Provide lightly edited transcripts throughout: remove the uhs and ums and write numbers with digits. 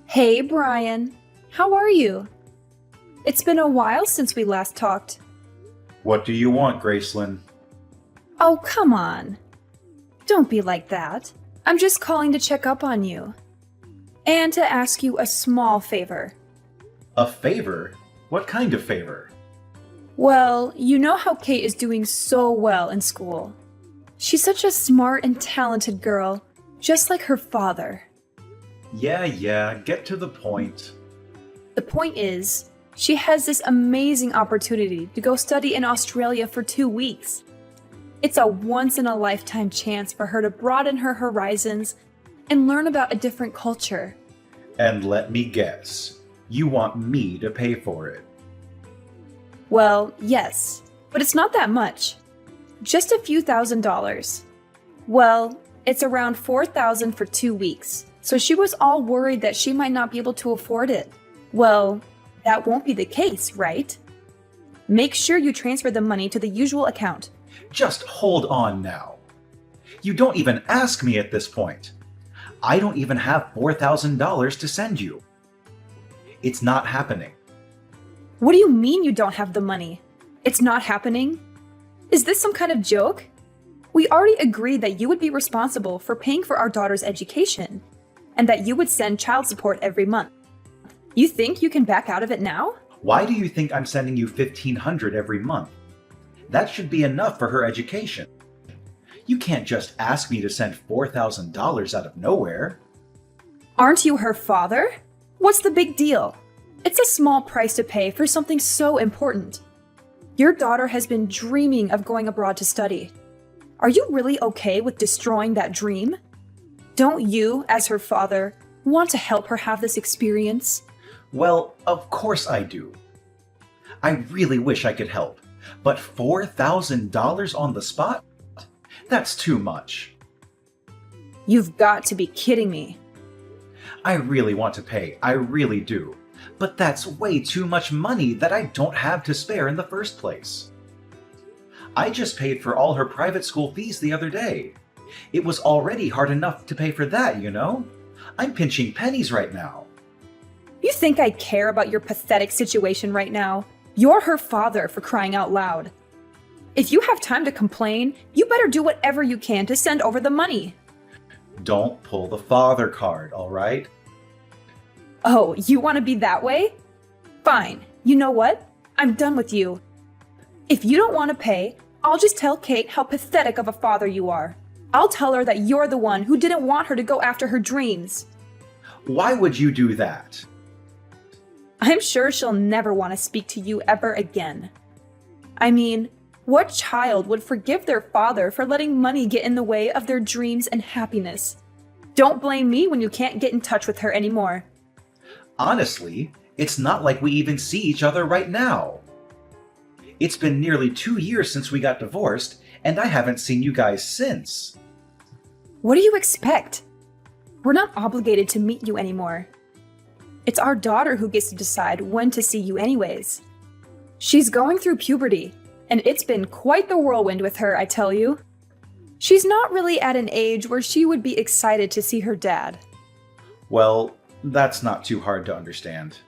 Hey, Brian. How are you? It's been a while since we last talked. What do you want, Gracelyn? Oh, come on. Don't be like that. I'm just calling to check up on you. And to ask you a small favor. A favor? What kind of favor? Well, you know how Kate is doing so well in school. She's such a smart and talented girl, just like her father. Yeah, get to the point. The point is, she has this amazing opportunity to go study in Australia for 2 weeks. It's a once-in-a-lifetime chance for her to broaden her horizons and learn about a different culture. And let me guess, you want me to pay for it. Well, yes, but it's not that much. Just a few $1,000s. Well, it's around $4,000 for 2 weeks, so she was all worried that she might not be able to afford it. Well, that won't be the case, right? Make sure you transfer the money to the usual account. Just hold on now. You don't even ask me at this point. I don't even have $4,000 to send you. It's not happening. What do you mean you don't have the money? It's not happening? Is this some kind of joke? We already agreed that you would be responsible for paying for our daughter's education, and that you would send child support every month. You think you can back out of it now? Why do you think I'm sending you $1,500 every month? That should be enough for her education. You can't just ask me to send $4,000 out of nowhere. Aren't you her father? What's the big deal? It's a small price to pay for something so important. Your daughter has been dreaming of going abroad to study. Are you really okay with destroying that dream? Don't you, as her father, want to help her have this experience? Well, of course I do. I really wish I could help, but $4,000 on the spot? That's too much. You've got to be kidding me. I really want to pay, I really do. But that's way too much money that I don't have to spare in the first place. I just paid for all her private school fees the other day. It was already hard enough to pay for that, you know? I'm pinching pennies right now. You think I care about your pathetic situation right now? You're her father, for crying out loud. If you have time to complain, you better do whatever you can to send over the money. Don't pull the father card, all right? Oh, you want to be that way? Fine. You know what? I'm done with you. If you don't want to pay, I'll just tell Kate how pathetic of a father you are. I'll tell her that you're the one who didn't want her to go after her dreams. Why would you do that? I'm sure she'll never want to speak to you ever again. I mean, what child would forgive their father for letting money get in the way of their dreams and happiness? Don't blame me when you can't get in touch with her anymore. Honestly, it's not like we even see each other right now. It's been nearly 2 years since we got divorced, and I haven't seen you guys since. What do you expect? We're not obligated to meet you anymore. It's our daughter who gets to decide when to see you anyways. She's going through puberty, and it's been quite the whirlwind with her, I tell you. She's not really at an age where she would be excited to see her dad. Well, that's not too hard to understand.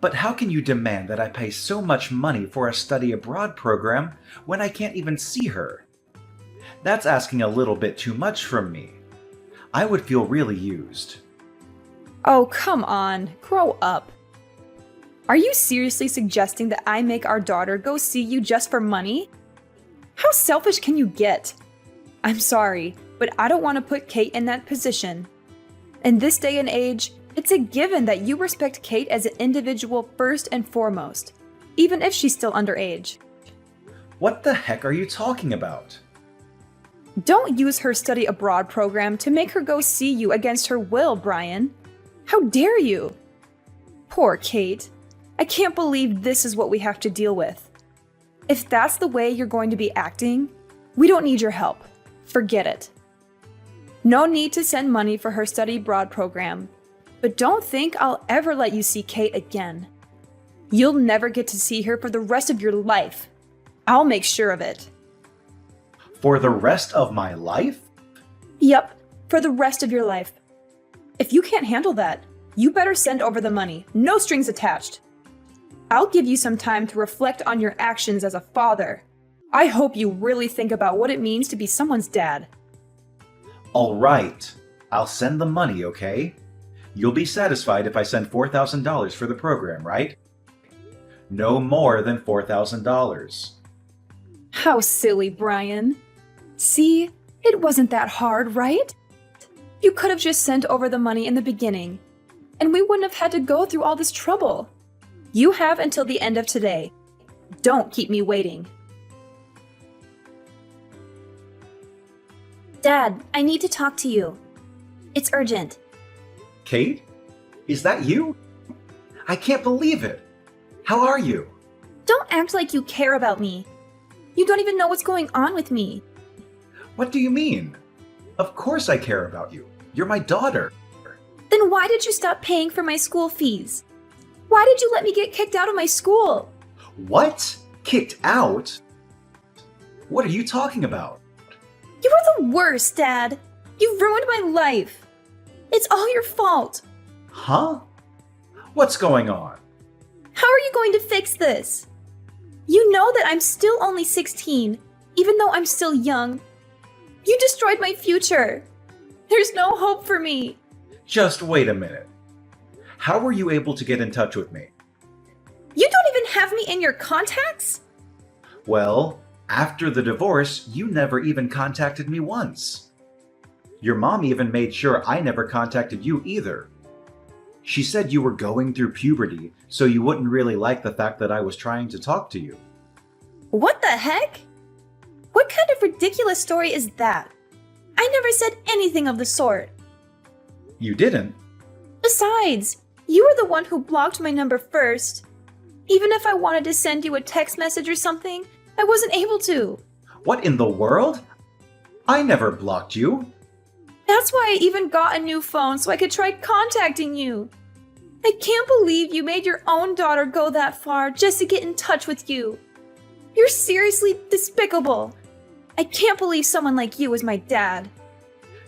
But how can you demand that I pay so much money for a study abroad program when I can't even see her? That's asking a little bit too much from me. I would feel really used. Oh, come on, grow up. Are you seriously suggesting that I make our daughter go see you just for money? How selfish can you get? I'm sorry, but I don't want to put Kate in that position. In this day and age, it's a given that you respect Kate as an individual first and foremost, even if she's still underage. What the heck are you talking about? Don't use her study abroad program to make her go see you against her will, Brian. How dare you? Poor Kate. I can't believe this is what we have to deal with. If that's the way you're going to be acting, we don't need your help. Forget it. No need to send money for her study abroad program, but don't think I'll ever let you see Kate again. You'll never get to see her for the rest of your life. I'll make sure of it. For the rest of my life? Yep, for the rest of your life. If you can't handle that, You better send over the money. No strings attached. I'll give you some time to reflect on your actions as a father. I hope you really think about what it means to be someone's dad. All right. I'll send the money, okay? You'll be satisfied if I send $4,000 for the program, right? No more than $4,000. How silly, Brian. See, it wasn't that hard, right? You could have just sent over the money in the beginning, and we wouldn't have had to go through all this trouble. You have until the end of today. Don't keep me waiting. Dad, I need to talk to you. It's urgent. Kate? Is that you? I can't believe it. How are you? Don't act like you care about me. You don't even know what's going on with me. What do you mean? Of course I care about you. You're my daughter. Then why did you stop paying for my school fees? Why did you let me get kicked out of my school? What? Kicked out? What are you talking about? You are the worst, Dad. You ruined my life. It's all your fault. Huh? What's going on? How are you going to fix this? You know that I'm still only 16, even though I'm still young. You destroyed my future. There's no hope for me. Just wait a minute. How were you able to get in touch with me? You don't even have me in your contacts? Well, after the divorce, you never even contacted me once. Your mom even made sure I never contacted you either. She said you were going through puberty, so you wouldn't really like the fact that I was trying to talk to you. What the heck? What kind of ridiculous story is that? I never said anything of the sort. You didn't? Besides, you were the one who blocked my number first. Even if I wanted to send you a text message or something, I wasn't able to. What in the world? I never blocked you. That's why I even got a new phone so I could try contacting you. I can't believe you made your own daughter go that far just to get in touch with you. You're seriously despicable. I can't believe someone like you is my dad.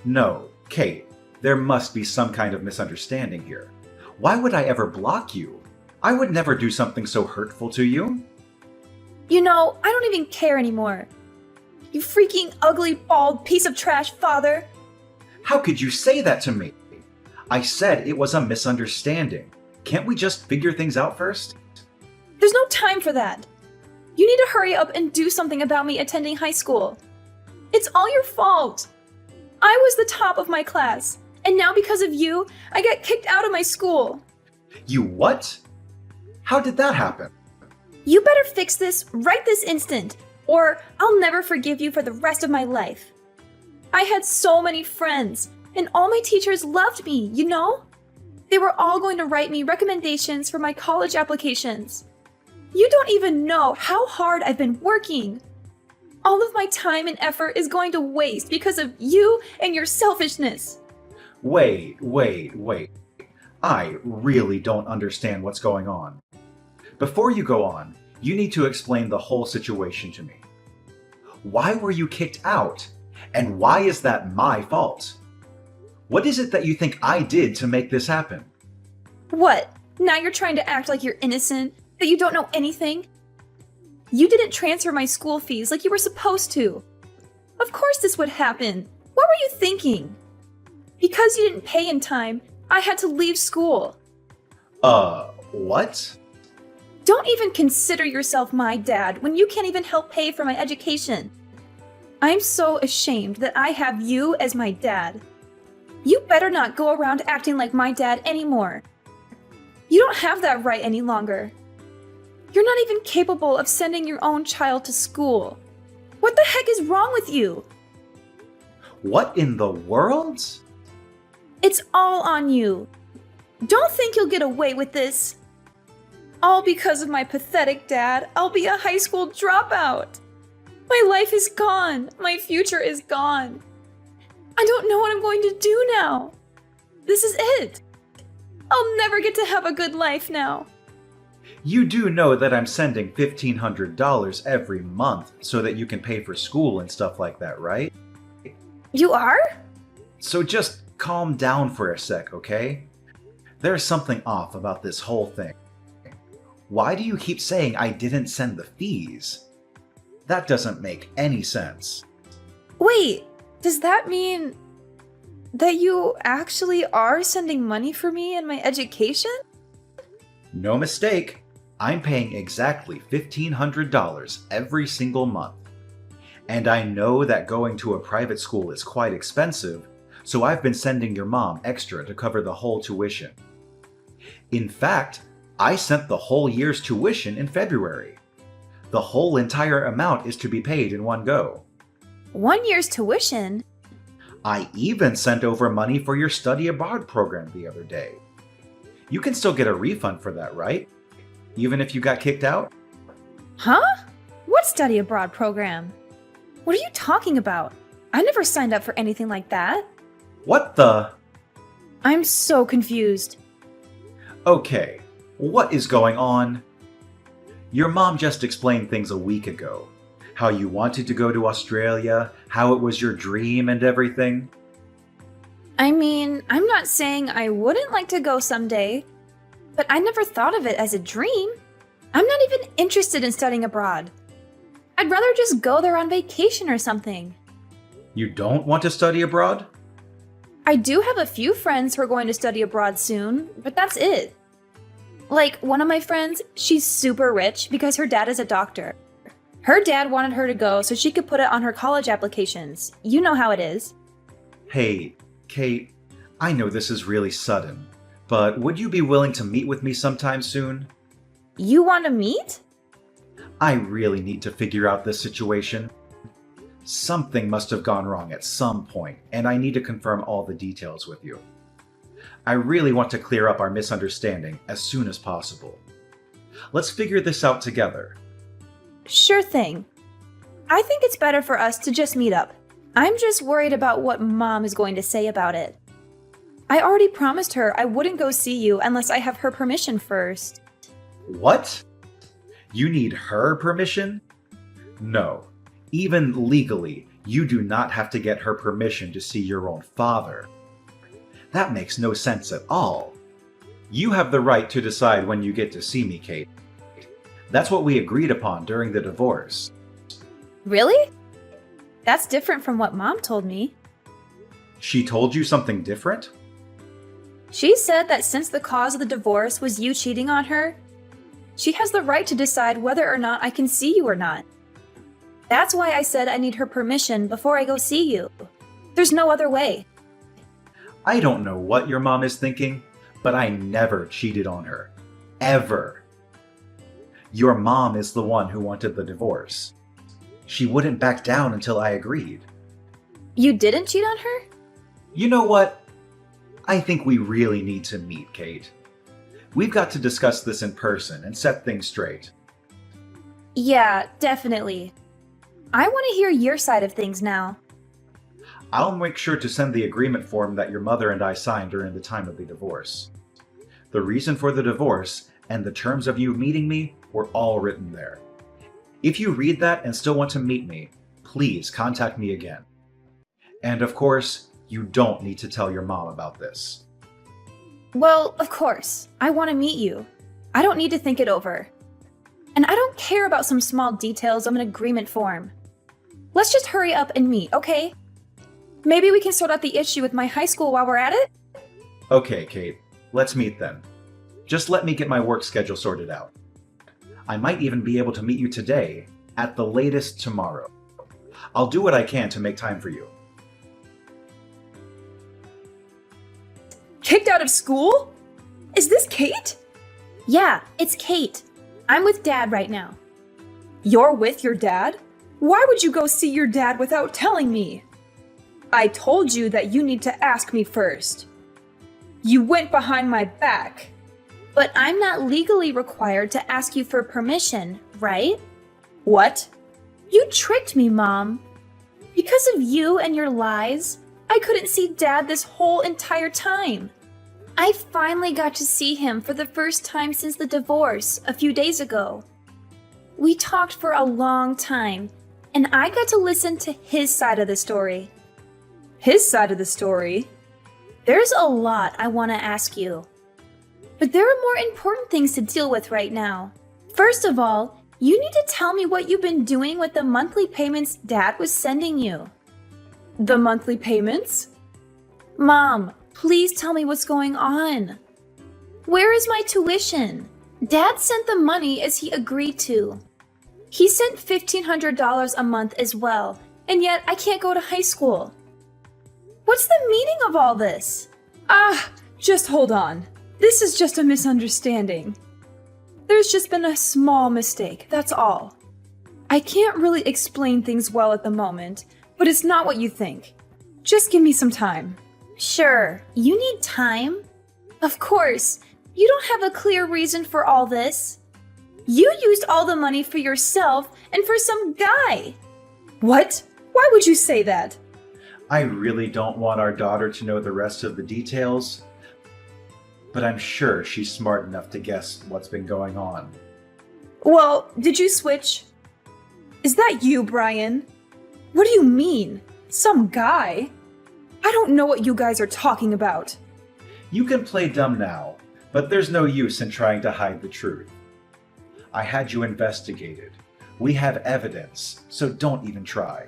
No, Kate, there must be some kind of misunderstanding here. Why would I ever block you? I would never do something so hurtful to you. You know, I don't even care anymore. You freaking ugly, bald piece of trash, father. How could you say that to me? I said it was a misunderstanding. Can't we just figure things out first? There's no time for that. You need to hurry up and do something about me attending high school. It's all your fault. I was the top of my class, and now because of you, I got kicked out of my school. You what? How did that happen? You better fix this right this instant, or I'll never forgive you for the rest of my life. I had so many friends, and all my teachers loved me, you know? They were all going to write me recommendations for my college applications. You don't even know how hard I've been working. All of my time and effort is going to waste because of you and your selfishness. Wait. I really don't understand what's going on. Before you go on, you need to explain the whole situation to me. Why were you kicked out? And why is that my fault? What is it that you think I did to make this happen? What? Now you're trying to act like you're innocent, that you don't know anything? You didn't transfer my school fees like you were supposed to. Of course this would happen. What were you thinking? Because you didn't pay in time, I had to leave school. What? Don't even consider yourself my dad when you can't even help pay for my education. I'm so ashamed that I have you as my dad. You better not go around acting like my dad anymore. You don't have that right any longer. You're not even capable of sending your own child to school. What the heck is wrong with you? What in the world? It's all on you. Don't think you'll get away with this. All because of my pathetic dad, I'll be a high school dropout. My life is gone. My future is gone. I don't know what I'm going to do now. This is it. I'll never get to have a good life now. You do know that I'm sending $1,500 every month so that you can pay for school and stuff like that, right? You are? So just calm down for a sec, okay? There's something off about this whole thing. Why do you keep saying I didn't send the fees? That doesn't make any sense. Wait, does that mean that you actually are sending money for me and my education? No mistake. I'm paying exactly $1,500 every single month. And I know that going to a private school is quite expensive, so I've been sending your mom extra to cover the whole tuition. In fact, I sent the whole year's tuition in February. The whole entire amount is to be paid in one go. 1 year's tuition? I even sent over money for your study abroad program the other day. You can still get a refund for that, right? Even if you got kicked out? Huh? What study abroad program? What are you talking about? I never signed up for anything like that. What the? I'm so confused. Okay, what is going on? Your mom just explained things a week ago. How you wanted to go to Australia, how it was your dream and everything. I mean, I'm not saying I wouldn't like to go someday, but I never thought of it as a dream. I'm not even interested in studying abroad. I'd rather just go there on vacation or something. You don't want to study abroad? I do have a few friends who are going to study abroad soon, but that's it. Like, one of my friends, she's super rich because her dad is a doctor. Her dad wanted her to go so she could put it on her college applications. You know how it is. Hey, Kate, I know this is really sudden, but would you be willing to meet with me sometime soon? You want to meet? I really need to figure out this situation. Something must have gone wrong at some point, and I need to confirm all the details with you. I really want to clear up our misunderstanding as soon as possible. Let's figure this out together. Sure thing. I think it's better for us to just meet up. I'm just worried about what Mom is going to say about it. I already promised her I wouldn't go see you unless I have her permission first. What? You need her permission? No. Even legally, you do not have to get her permission to see your own father. That makes no sense at all. You have the right to decide when you get to see me, Kate. That's what we agreed upon during the divorce. Really? That's different from what Mom told me. She told you something different? She said that since the cause of the divorce was you cheating on her, she has the right to decide whether or not I can see you or not. That's why I said I need her permission before I go see you. There's no other way. I don't know what your mom is thinking, but I never cheated on her. Ever. Your mom is the one who wanted the divorce. She wouldn't back down until I agreed. You didn't cheat on her? You know what? I think we really need to meet, Kate. We've got to discuss this in person and set things straight. Yeah, definitely. I want to hear your side of things now. I'll make sure to send the agreement form that your mother and I signed during the time of the divorce. The reason for the divorce and the terms of you meeting me were all written there. If you read that and still want to meet me, please contact me again. And of course, you don't need to tell your mom about this. Well, of course. I want to meet you. I don't need to think it over. And I don't care about some small details of an agreement form. Let's just hurry up and meet, okay? Maybe we can sort out the issue with my high school while we're at it? Okay, Kate. Let's meet then. Just let me get my work schedule sorted out. I might even be able to meet you today, at the latest tomorrow. I'll do what I can to make time for you. Kicked out of school? Is this Kate? Yeah, it's Kate. I'm with Dad right now. You're with your dad? Why would you go see your dad without telling me? I told you that you need to ask me first. You went behind my back. But I'm not legally required to ask you for permission, right? What? You tricked me, Mom. Because of you and your lies, I couldn't see Dad this whole entire time. I finally got to see him for the first time since the divorce a few days ago. We talked for a long time, and I got to listen to his side of the story. His side of the story? There's a lot I want to ask you. But there are more important things to deal with right now. First of all, you need to tell me what you've been doing with the monthly payments Dad was sending you. The monthly payments? Mom, please tell me what's going on. Where is my tuition? Dad sent the money as he agreed to. He sent $1,500 a month as well, and yet I can't go to high school. What's the meaning of all this? Just hold on. This is just a misunderstanding. There's just been a small mistake, that's all. I can't really explain things well at the moment, but it's not what you think. Just give me some time. Sure, you need time? Of course, you don't have a clear reason for all this. You used all the money for yourself and for some guy. What? Why would you say that? I really don't want our daughter to know the rest of the details, but I'm sure she's smart enough to guess what's been going on. Well, did you switch? Is that you, Brian? What do you mean? Some guy? I don't know what you guys are talking about. You can play dumb now, but there's no use in trying to hide the truth. I had you investigated. We have evidence, so don't even try.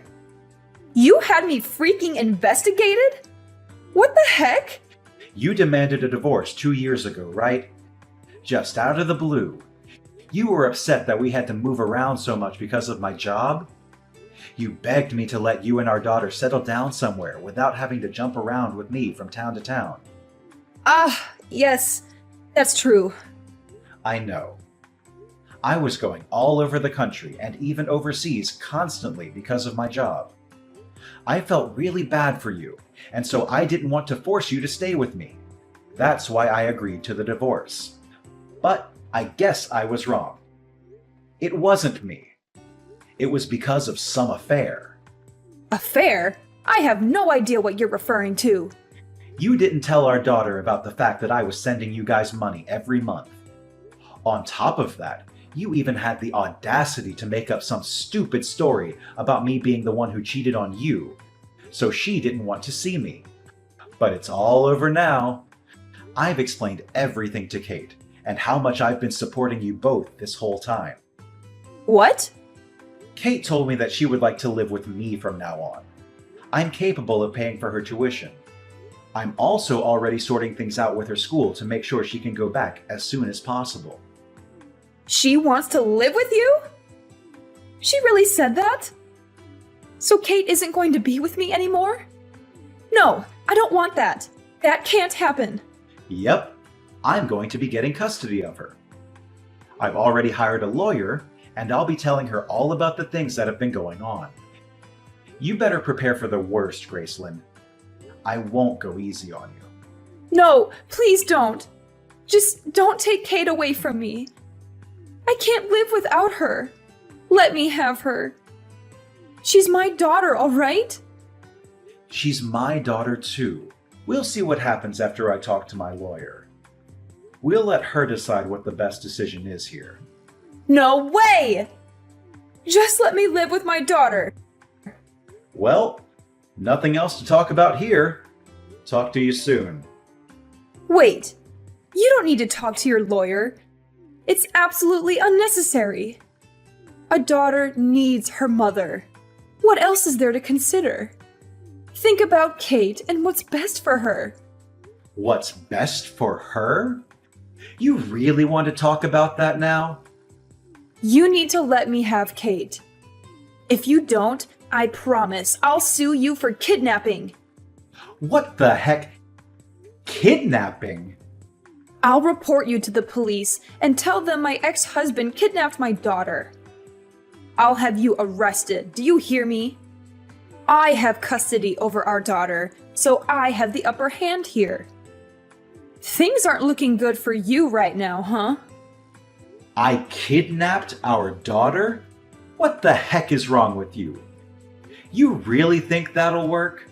You had me freaking investigated? What the heck? You demanded a divorce 2 years ago, right? Just out of the blue. You were upset that we had to move around so much because of my job. You begged me to let you and our daughter settle down somewhere without having to jump around with me from town to town. Yes, that's true. I know. I was going all over the country and even overseas constantly because of my job. I felt really bad for you, and so I didn't want to force you to stay with me. That's why I agreed to the divorce. But I guess I was wrong. It wasn't me. It was because of some affair. Affair? I have no idea what you're referring to. You didn't tell our daughter about the fact that I was sending you guys money every month. On top of that, you even had the audacity to make up some stupid story about me being the one who cheated on you, so she didn't want to see me. But it's all over now. I've explained everything to Kate, and how much I've been supporting you both this whole time. What? Kate told me that she would like to live with me from now on. I'm capable of paying for her tuition. I'm also already sorting things out with her school to make sure she can go back as soon as possible. She wants to live with you? She really said that? So Kate isn't going to be with me anymore? No, I don't want that. That can't happen. Yep, I'm going to be getting custody of her. I've already hired a lawyer, and I'll be telling her all about the things that have been going on. You better prepare for the worst, Gracelyn. I won't go easy on you. No, please don't. Just don't take Kate away from me. I can't live without her. Let me have her. She's my daughter, all right? She's my daughter too. We'll see what happens after I talk to my lawyer. We'll let her decide what the best decision is here. No way! Just let me live with my daughter. Well, nothing else to talk about here. Talk to you soon. Wait, you don't need to talk to your lawyer. It's absolutely unnecessary. A daughter needs her mother. What else is there to consider? Think about Kate and what's best for her. What's best for her? You really want to talk about that now? You need to let me have Kate. If you don't, I promise I'll sue you for kidnapping. What the heck? Kidnapping? I'll report you to the police and tell them my ex-husband kidnapped my daughter. I'll have you arrested. Do you hear me? I have custody over our daughter, so I have the upper hand here. Things aren't looking good for you right now, huh? I kidnapped our daughter? What the heck is wrong with you? You really think that'll work?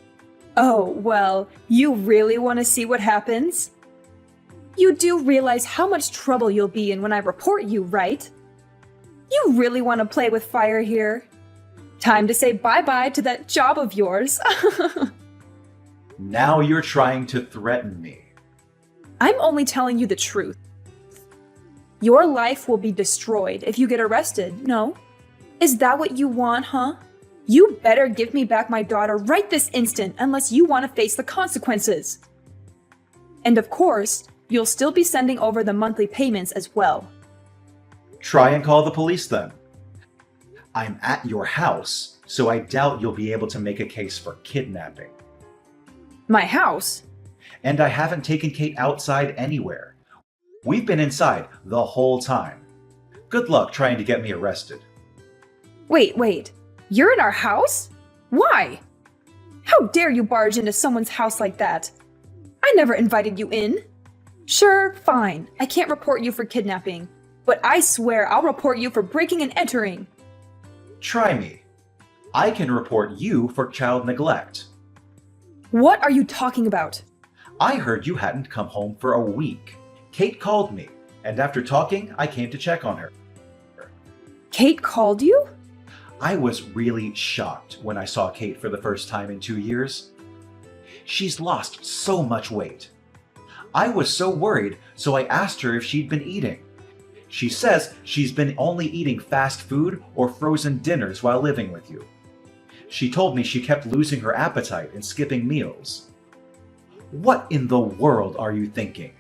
Oh, well, you really want to see what happens? You do realize how much trouble you'll be in when I report you, right? You really want to play with fire here? Time to say bye-bye to that job of yours. Now you're trying to threaten me. I'm only telling you the truth. Your life will be destroyed if you get arrested, no? Is that what you want, huh? You better give me back my daughter right this instant unless you want to face the consequences. And of course, you'll still be sending over the monthly payments as well. Try and call the police then. I'm at your house, so I doubt you'll be able to make a case for kidnapping. My house? And I haven't taken Kate outside anywhere. We've been inside the whole time. Good luck trying to get me arrested. Wait. You're in our house? Why? How dare you barge into someone's house like that? I never invited you in. Sure, fine. I can't report you for kidnapping, but I swear I'll report you for breaking and entering. Try me. I can report you for child neglect. What are you talking about? I heard you hadn't come home for a week. Kate called me, and after talking, I came to check on her. Kate called you? I was really shocked when I saw Kate for the first time in 2 years. She's lost so much weight. I was so worried, so I asked her if she'd been eating. She says she's been only eating fast food or frozen dinners while living with you. She told me she kept losing her appetite and skipping meals. What in the world are you thinking?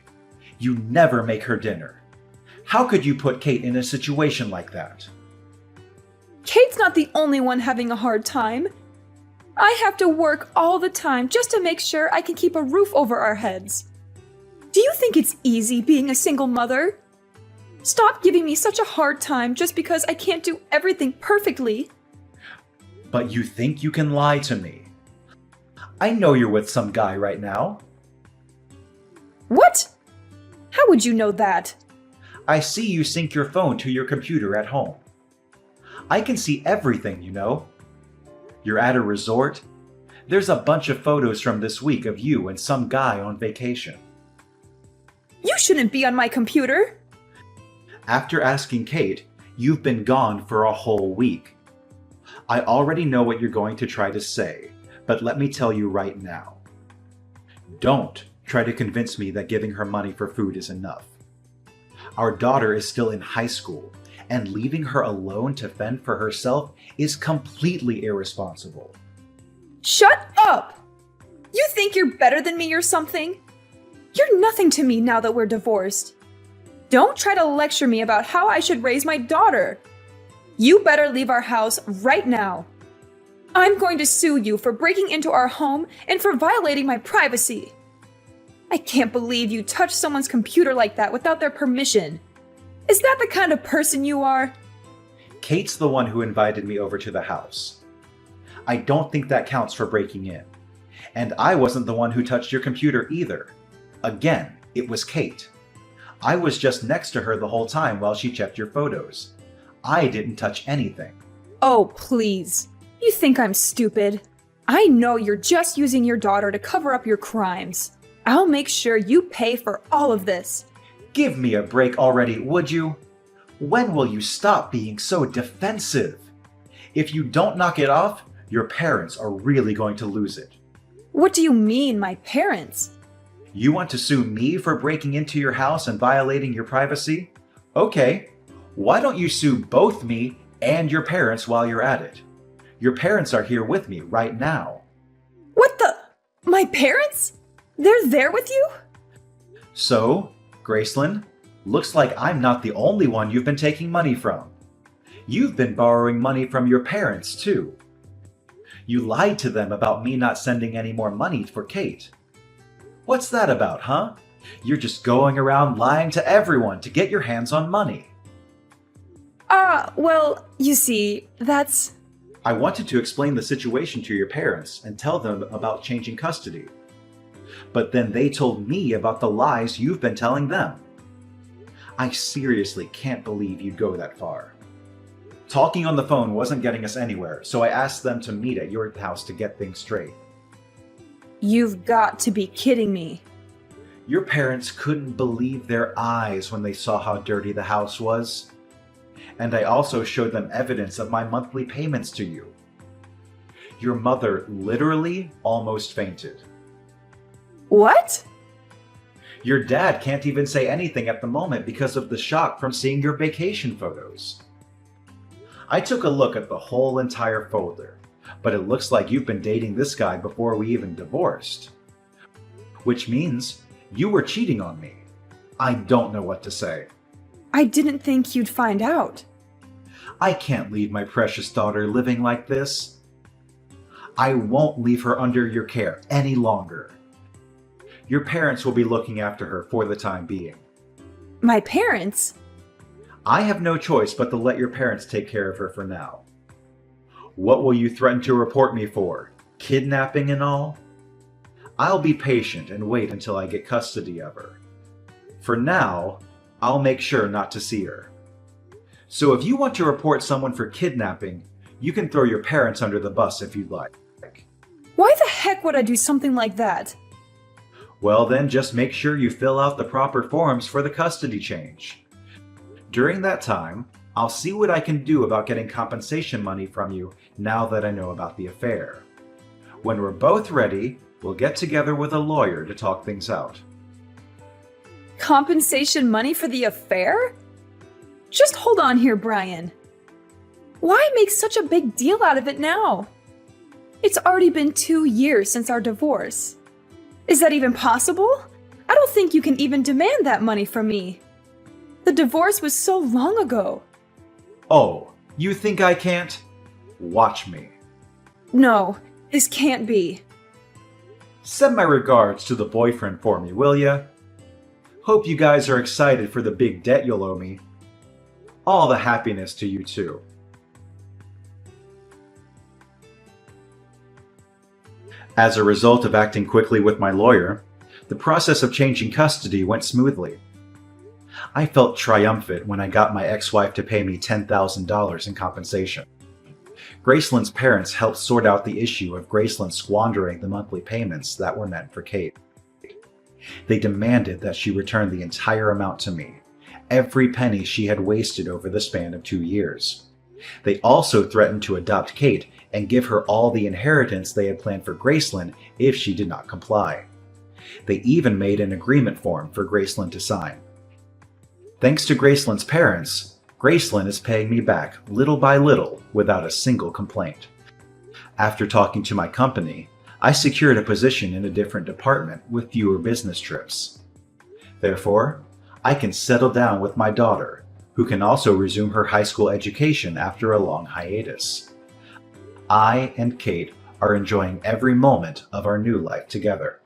You never make her dinner. How could you put Kate in a situation like that? Kate's not the only one having a hard time. I have to work all the time just to make sure I can keep a roof over our heads. Do you think it's easy being a single mother? Stop giving me such a hard time just because I can't do everything perfectly. But you think you can lie to me? I know you're with some guy right now. What? How would you know that? I see you sync your phone to your computer at home. I can see everything, you know. You're at a resort. There's a bunch of photos from this week of you and some guy on vacation. You shouldn't be on my computer. After asking Kate, you've been gone for a whole week. I already know what you're going to try to say, but let me tell you right now. Don't try to convince me that giving her money for food is enough. Our daughter is still in high school, and leaving her alone to fend for herself is completely irresponsible. Shut up! You think you're better than me or something? You're nothing to me now that we're divorced. Don't try to lecture me about how I should raise my daughter. You better leave our house right now. I'm going to sue you for breaking into our home and for violating my privacy. I can't believe you touched someone's computer like that without their permission. Is that the kind of person you are? Kate's the one who invited me over to the house. I don't think that counts for breaking in. And I wasn't the one who touched your computer either. Again, it was Kate. I was just next to her the whole time while she checked your photos. I didn't touch anything. Oh, please. You think I'm stupid? I know you're just using your daughter to cover up your crimes. I'll make sure you pay for all of this. Give me a break already, would you? When will you stop being so defensive? If you don't knock it off, your parents are really going to lose it. What do you mean, my parents? You want to sue me for breaking into your house and violating your privacy? Okay, why don't you sue both me and your parents while you're at it? Your parents are here with me right now. What the? My parents? They're there with you? So, Gracelyn, looks like I'm not the only one you've been taking money from. You've been borrowing money from your parents, too. You lied to them about me not sending any more money for Kate. What's that about, huh? You're just going around lying to everyone to get your hands on money. Well, you see, that's... I wanted to explain the situation to your parents and tell them about changing custody. But then they told me about the lies you've been telling them. I seriously can't believe you'd go that far. Talking on the phone wasn't getting us anywhere, so I asked them to meet at your house to get things straight. You've got to be kidding me. Your parents couldn't believe their eyes when they saw how dirty the house was. And I also showed them evidence of my monthly payments to you. Your mother literally almost fainted. What? Your dad can't even say anything at the moment because of the shock from seeing your vacation photos. I took a look at the whole entire folder, but it looks like you've been dating this guy before we even divorced. Which means you were cheating on me. I don't know what to say. I didn't think you'd find out. I can't leave my precious daughter living like this. I won't leave her under your care any longer. Your parents will be looking after her for the time being. My parents? I have no choice but to let your parents take care of her for now. What will you threaten to report me for? Kidnapping and all? I'll be patient and wait until I get custody of her. For now, I'll make sure not to see her. So if you want to report someone for kidnapping, you can throw your parents under the bus if you'd like. Why the heck would I do something like that? Well then, just make sure you fill out the proper forms for the custody change. During that time, I'll see what I can do about getting compensation money from you now that I know about the affair. When we're both ready, we'll get together with a lawyer to talk things out. Compensation money for the affair? Just hold on here, Brian. Why make such a big deal out of it now? It's already been 2 years since our divorce. Is that even possible? I don't think you can even demand that money from me. The divorce was so long ago. Oh, you think I can't? Watch me. No, this can't be. Send my regards to the boyfriend for me, will ya? Hope you guys are excited for the big debt you'll owe me. All the happiness to you too. As a result of acting quickly with my lawyer, the process of changing custody went smoothly. I felt triumphant when I got my ex-wife to pay me $10,000 in compensation. Graceland's parents helped sort out the issue of Graceland squandering the monthly payments that were meant for Kate. They demanded that she return the entire amount to me, every penny she had wasted over the span of 2 years. They also threatened to adopt Kate and give her all the inheritance they had planned for Graceland if she did not comply. They even made an agreement form for Graceland to sign. Thanks to Graceland's parents, Graceland is paying me back little by little without a single complaint. After talking to my company, I secured a position in a different department with fewer business trips. Therefore, I can settle down with my daughter, who can also resume her high school education after a long hiatus. I and Kate are enjoying every moment of our new life together.